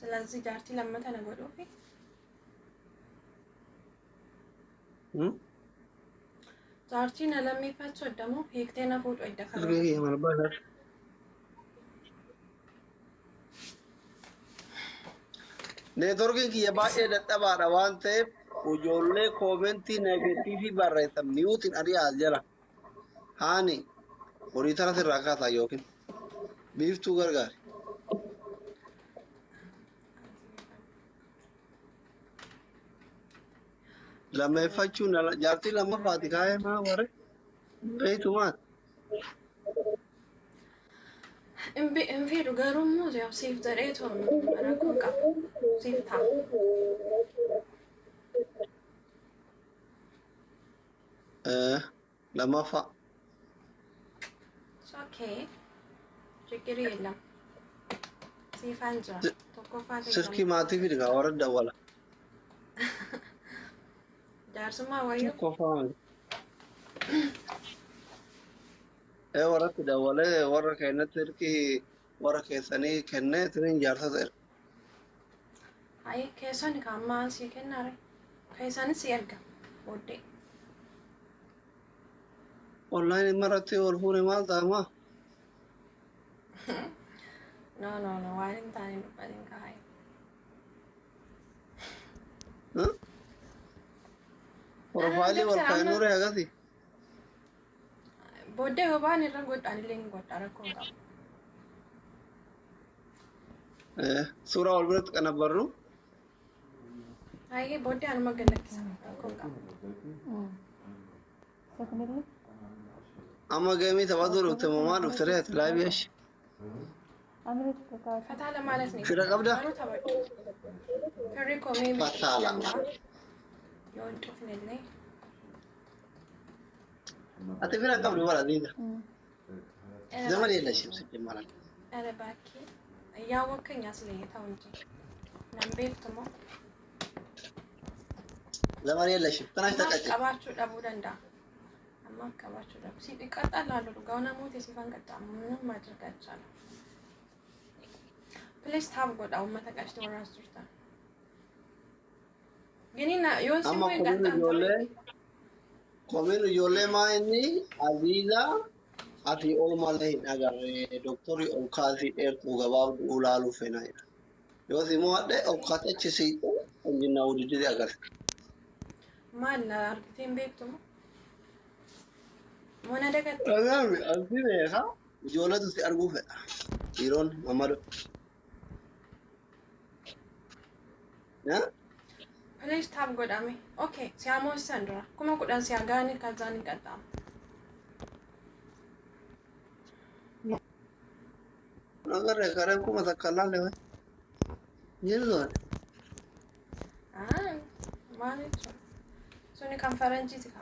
ስለዚህ ጃርቲ ለመተ ነገዶ ፊ ጃርቲ ነለሚፈቸው ደግሞ ሄክቴና ፎቶ ይደከራ नेटवर्किंग की ये बात ये दत्ता बारवान थे उजोले कमेंटी नेगेटिव ही बार रहे तब न्यूज़ इन अरे आज जरा हाँ नहीं पूरी तरह से रखा था योकिन बीफ चुकर गार लम्बे फच्चू न जाती लम्बा बात दिखाए माँ वारे नहीं तुम्हार እንፊዱ ገሩም ነው ያው ሴፍ ዘሬት ሆኖ አረኩንካ ሴፍ ታ ለማፋ ኦኬ ችግር የለም ሴፍ አንጃ ተቆፋ ስልኪ ማቲ ቢድጋ ወረዳ ወላ ዳርስማ ወዩ ተቆፋ ورك دولة ورك هنا تركي ورك ثاني كنا ترين جارثة تر هاي كيسان كمان سي كناري كيسان سيرجع ودي أونلاين مرتي والفوني ما تاما no وين تاني بعدين كهاي ها بروفايلي والكانور يا غادي بودي هو بان الرجل أنا لين قط أراكونكا سورة والبرت كنا برو هاي بودي أنا ما قلت لك أراكونكا أما جميع تبادل وتماما وفترات لا بيش فتالة مالتني كده قبله كريكو ميمي فتالة يون تفنيني أتفرع قبل ولا ديدا زمان يلا شمس الجمال أنا باكي يا وكن يصلي تونجي نبيك تمو زمان يلا شمس تناش تكتش كباشو أبو دندا أما كباشو أبو سيد كاتا لالو لقاونا موتي سيفان كاتا منو ما تركاتشال بليس تاب قد أو ما تكاشت وراس ترتا جنينا يون سيمو يقاتا Komen ijoollee maa inni Aziza ati oolmalee hin agarre doktori olkaasii dheertuu gabaabduu ulaaluu feenaa jedha. Yoos immoo hadhee olkaatachisiitu injinnaa wudiddii agarre. maal argiteen beektumo mana dagatte Dhagaami asii beekaa ijoolletu si arguu fedha. Dhiironni Mamadoo. Please tab godhame. Okay, siamo Sandra. Kuma kudhan siya gani kazani katam. Agarre karen kuma takkalaan lewe. Jirgoon. Maalicho. Suni conference tika.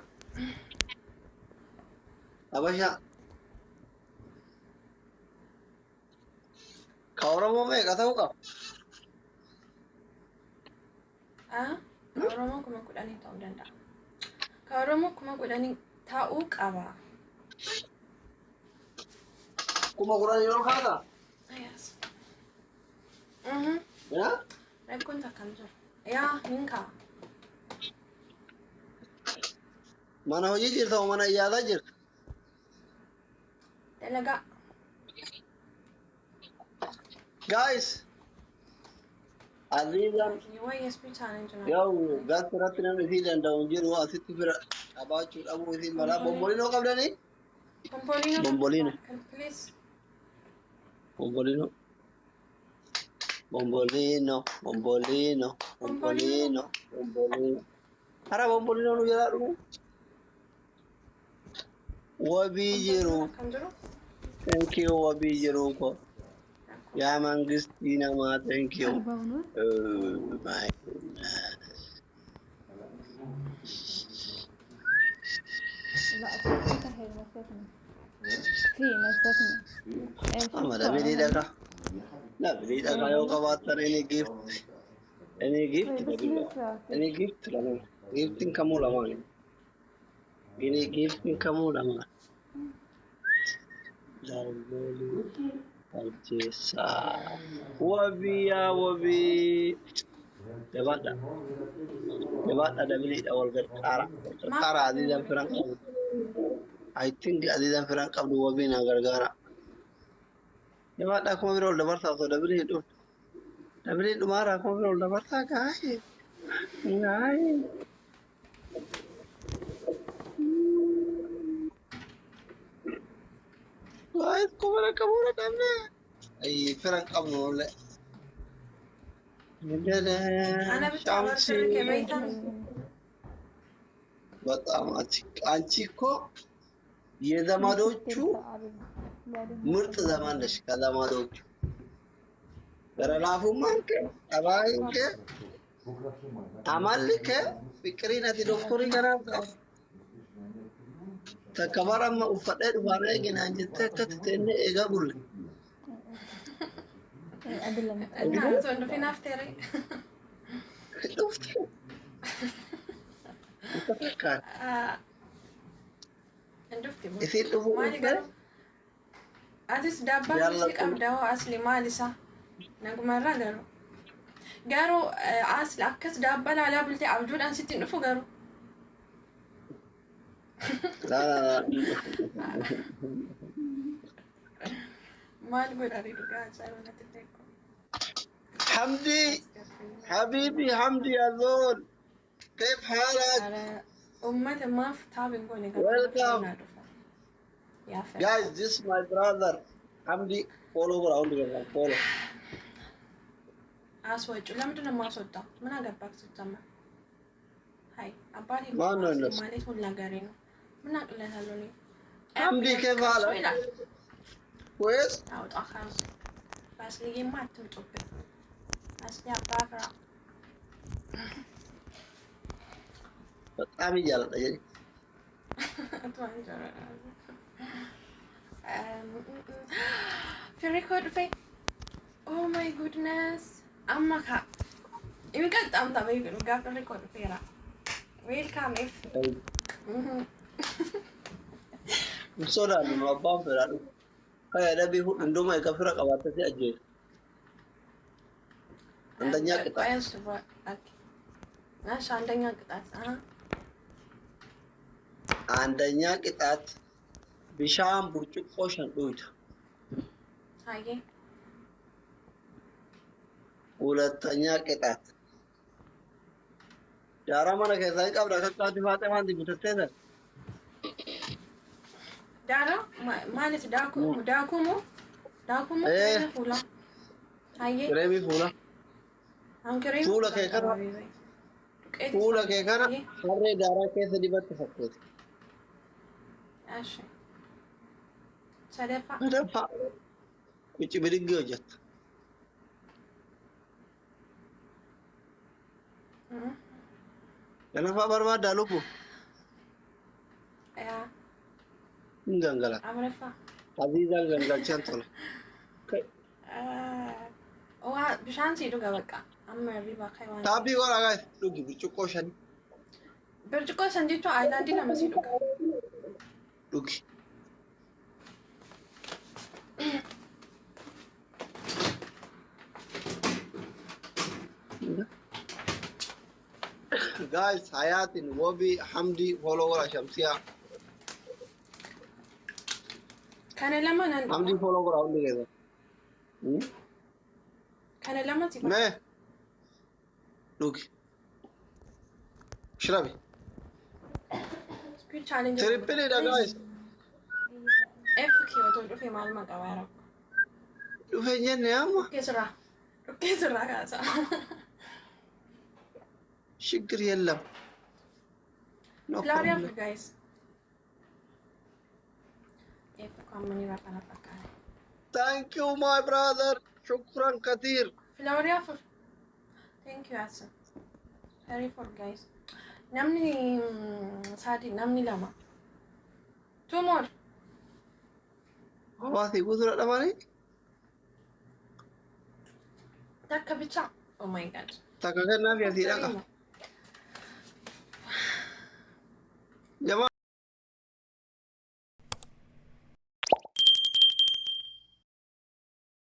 Abasha. Ka Oromoo meeqa ta'uu qaba? Oromoo kuma kudhanii ta'uu danda'a. Ka Oromoo kuma kudhanii ta'uu qaba. Kuma kudhanii ol kaata? Yes. Yaa? Rakkoon takkam jiru. Yaa minka. Mana hojii jirta moo mana iyyaataa jirta? Dalagaa. Guys. Azizan. Wayya speechaan hin jiru. Yoo gaasirratti namni isii danda'u hin jiru asitti bira qabaachuu dhabuu isii mala bombolinoo qabdanii? Bombolino. Please. Bombolino. Bombolino. Bombolino. Bombolino. Bombolino. Hara bombolino nu jalaa dhugu. Wabii jiru. Thank you wabii jiru ko. Yaa mangistii namaa thank you. Oh my goodness. لا تستاهل مسكني في مسكني أما لا بدي دكا لا بدي دكا يو كباتر any gift لما gifting kamu lama ini gifting kamu lama Ajjeessa. Wabii yaa wabii. Jabaadha. Jabaadha dabiliidha wal gargaara. Wal gargaara Aziizaan firan qabu. I think Aziizaan firan qabdu wabii na gargaara. Jabaadha akkuma bira ol dabarsaa osoo dabilii hin dhufne. Dabiliin dhumaara akkuma bira ol dabarsaa gaa'ee. Gaa'ee. Gaa'ee akkuma bira qabuudha dhabne. Ay firan qabnu ollee. أنا بتعبر شركة بيتا በጣም አንቺ እኮ የዘመዶቹ ምርጥ ዘመን ነሽ። ከዘመዶቹ በረላፉማንከ አባንከ አማልከ ፍቅሪነት ዶክተሪ ገናፍ ተከበረማ ኡፈደ ዱባረ ግን አንጀተ ከተተነ ኤጋቡል أنا أظن في نفتري تفكر عندفتي يصير مالي قالوا أتس دابا مسك أبداو أصلي مالي صح نقول مرة قالوا أصل أكس دابا لا بلتي عبدون أن ستين نفو قالوا لا ما نقول أريد قاعد سألونا تتيكم حمدي حبيبي حمدي يا زول كيف حالك؟ أمة ما في تابع نقول Welcome. يا فندم Guys, this is my brother حمدي follow around here follow أسوأ لمدنا ما صدق من أقربك ستما هاي أبالي ما نونس. مالي ولا قارينو من أقل هالوني حمدي كيف حالك؟ كويس؟ أو تأخر بس لي ما تمتوبي بس يا بافرا በጣም እያለጠየኝ في ريكورد في Oh my goodness أمك يمكن تأمضى بيقولوا قبل الريكورد فيرا ويلكم إف sodaannu nu abbaan fedhaadhu kaya dhabii hunduma ikafira qabaatasi ajjeesu አንደኛ ቅጣት እሺ አንደኛ ቅጣት አንደኛ ቅጣት ቢሻን ብርጭቆ ሸንዱይታ አየ ሁለተኛ ቅጣት ዳራ ማነ ከዛይ ቀብራ ከቃት ፋጤማን ዲብተተተ ዳራ ማለት ዳኩሙ ፉላ አየ ክሬሚ ፉላ አንከሬ ፉላ ከከራ ፉላ ከከራ ሀሬ ዳራ ከሰ ዲበት ፈከተ እሺ ሰደፋ ደፋ ቁጭ ብድግ ወጀት ለነፋ በርባዳ ሉኩ ያ እንገንገላ አምረፋ አዚዛን ገንገልቻን ቶሎ bishaan sii dhuga bakka amma riba kai waan ታቢ ወራ ጋይስ ዱጊ ብርጭቆ ሸን birciqoo san jechuun aayilaandii lama sii dhuga ዱጊ guys hayatin wobi hamdi follower shamsiya kana lama nan hamdi follower only geza kana lama sii me dugi shrabi speed challenge triple da guys FQ to dhufe maal maqabaara dufe nyenne amma kesra kaasa ችግር የለም no Gloria problem. for guys FQ amani rakana fakkaare Thank you my brother shukran kathir Gloria for thank you Asa very for guys namni sadi namni lama two more hawasi gudura damani takka bicha oh my god takaka na fi asira ka jama'a